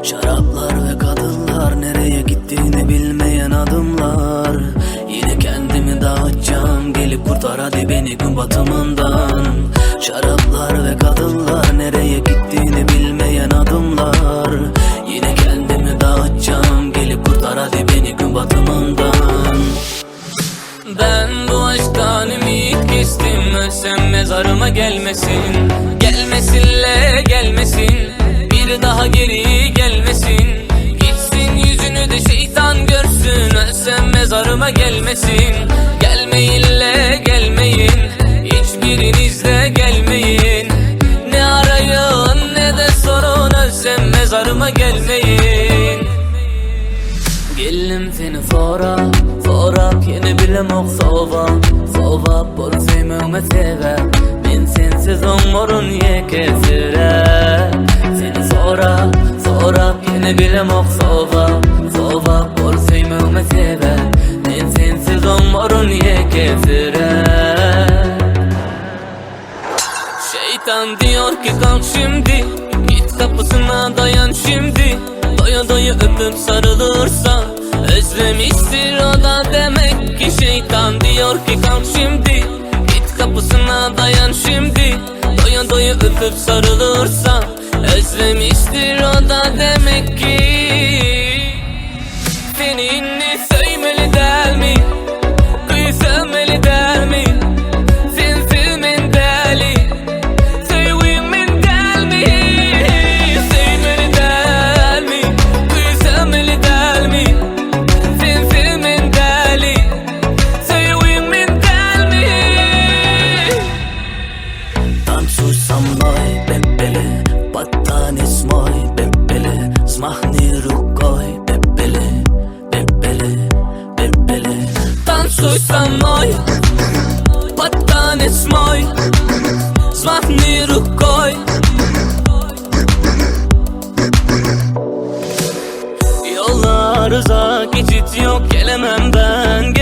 Şaraplar ve kadınlar, nereye gittiğini bilmeyen adımlar. Yine kendimi dağıtacağım, gelip kurtar hadi beni gün batımından. Şaraplar ve kadınlar, nereye gittiğini bilmeyen adımlar. Yine kendimi dağıtacağım, gelip kurtar hadi beni gün batımından. Ben bu aşktan ümit kestim, ölsem mezarıma gelmesin. Gelmesinle gelmesin, bir daha geri gelmesin. Gitsin yüzünü de şeytan görsün, ölsem mezarıma gelmesin. Gelmeyinle gelmeyin, hiçbiriniz de gelmeyin. Ne arayın ne de sorun, ölsem mezarıma gelmeyin. Gillim fini fora yeni bilemok sova por sevmeme seve. Men sensiz umurun yekesire. Seni sora yeni bilemok sova por sevmeme seve. Men sensiz umurun yekesire. Şeytan diyor ki kalk şimdi, git kapısına dayan şimdi. Doya doya öpüp sarılırsan özlemiştir o da demek ki. Şeytan diyor ki kalk şimdi, git kapısına dayan şimdi. Doya doya öpüp sarılırsan özlemiştir o da demek ki. Seninle sevmeli der mi? Kıyı sevmeli der mi? Sensiz men deli, sevim men del mi? Sevmeli der mi? Kıyı sevmeli der mi? Sensiz men deli, sevim men del mi? Танцуй со мной, бебеле, потанец мой, бебеле, взмахни рукой, бебеле, бебеле, бебеле. Танцуй со мной, потанец мой, взмахни рукой. Yollar uzak, geçit yok, gelemem ben.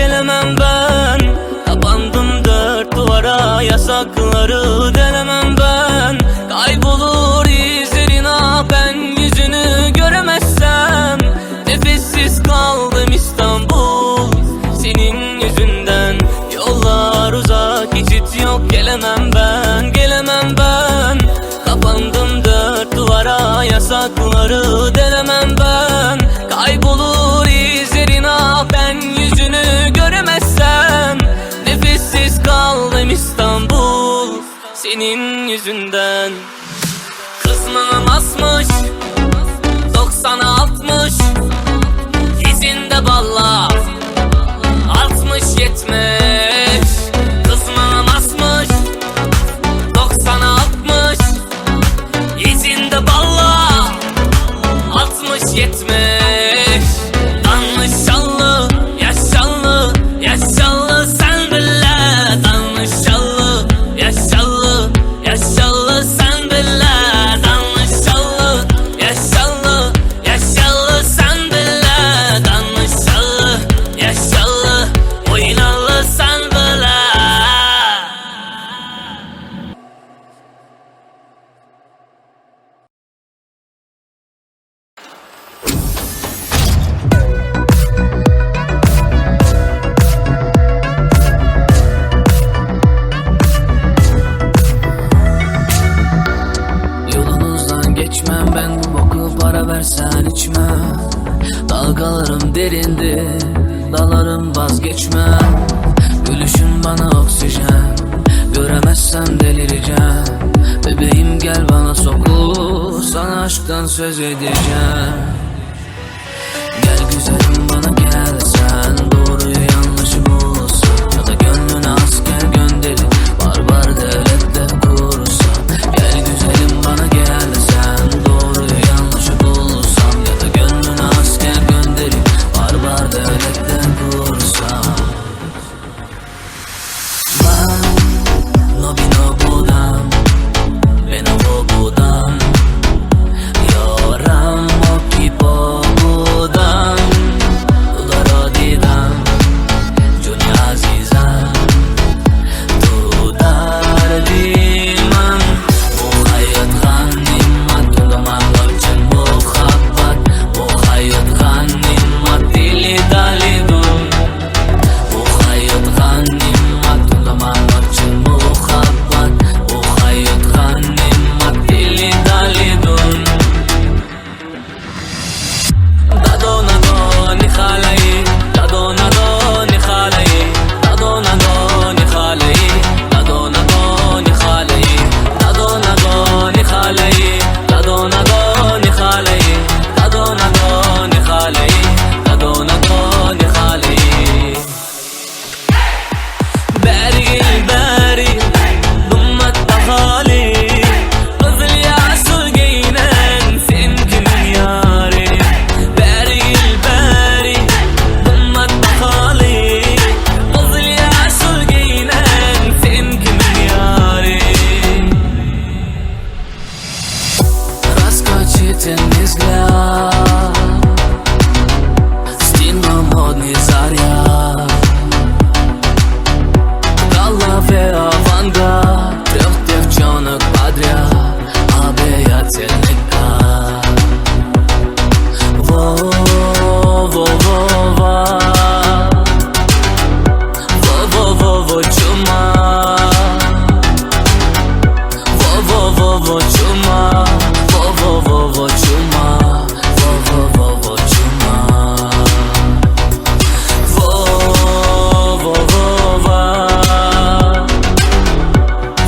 Kapandım dört duvara, yasakları denemem ben. Kaybolur izlerin ben yüzünü göremezsem. Nefessiz kaldım İstanbul senin yüzünden. Yollar uzak, geçit yok, gelemem ben. Kapandım dört duvara, yasakları denemem ben. Kaybolur izlerin ben yüzünü göremezsem. Nefessiz kaldım İstanbul senin yüzünden. Kızmağım asmış 90'a 60, izinde balla 60-70. Kızmağım asmış 90'a 60, izinde balla 60-70. Danışallı, yaşallı sen bile. Danışallı, yaşallı sen bile. Danışallı, yaşallı sen bile. Danışallı, oynalı sen bile. Yolunuzdan geçmem ben, bu boku para versen içmem. Dalgalarım derindi, dalarım vazgeçmem. Gülüşün bana oksijen, göremezsem delireceğim. Bebeğim gel bana sokul, sana aşktan söz edeceğim. Gel güzelim bana gel, sen doğruyu yanlışı bulsan. Ya da gönlüne asker gönderip barbar devlette kursan. Gel güzelim bana gel, sen doğruyu yanlışı bulsan. Ya da gönlüne asker gönderip barbar devlette kursan. No vino budam, veno budam. Yo ramo ki budam. Udaro di взгляд, стильно модный заряд, в голове авангард, 3 девчонок подряд, обаятельный гад. Во-во-во-во, чума. Во-во-во-во, чума. Во-во-во-во, чума. Во-во-во-во, чума. Во-во-во-во.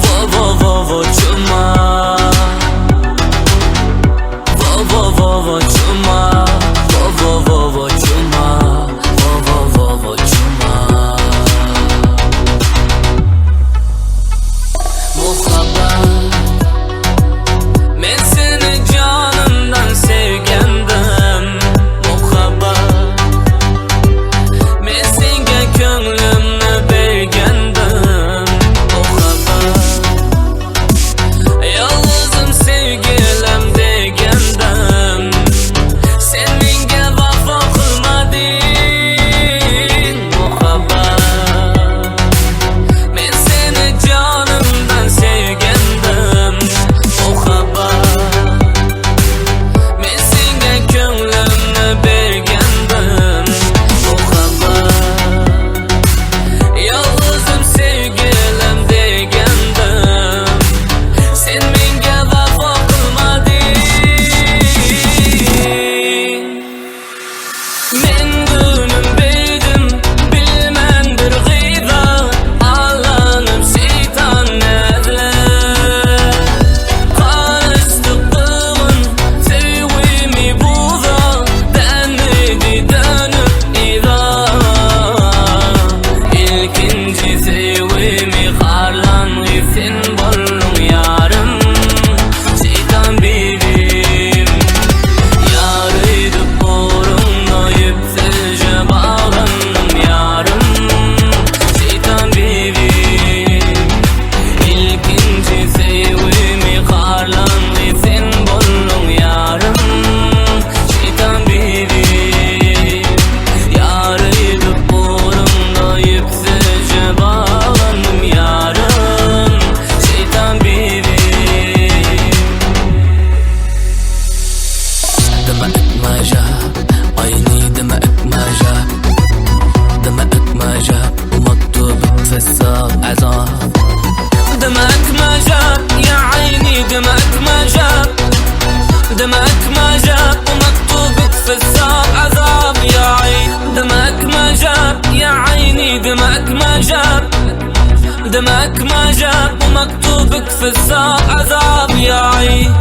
Во-во-во-во, чума. Во-во-во-во, чума. Во-во-во-во, чума. Во-во-во-во, чума. Muhabbat, men seni canımdan sevgendim. Muhabbat, men senga ko'nglimni bergandim. Muhabbat, yolg'izim sevgilim degandim. Sen menga vafo qilmading. Muhabbat, men seni canımdan sevgandim. Muhabbat, men senga ko'nglimni bergandim. Muhabbat, yolg'izim sevgilim degandim. Sen menga vafo qilmading. Men gönlüm beydim, bilmem bir gıybet, Allah'ım şeytan nedler. Karıştıklığın sevimi buza, denmedi dönüp idam. İlkinci sevimi harlanmışsın buldum yarım. Şeytan benim yarıydı, uğruna yüksece bağlandım yarım. Şeytan benim ilkinci sevimi harlanmışsın buldum yarım. Şeytan benim yarıydı, uğruna yüksece bağlandım yarım. Şeytan benim. دمعك ما جاب عيني، دمعك ما جاب، دمعك ما جاب ومكتوب في الساق عذاب. دمعك ما جاب يا عيني، دمعك ما جاب، دمعك ما جاب ومكتوب في الساق عذاب يا عين. دمعك ما جاب يا عيني، دمعك ما جاب، دمعك ما جاب ومكتوب في الساق عذاب يا عين.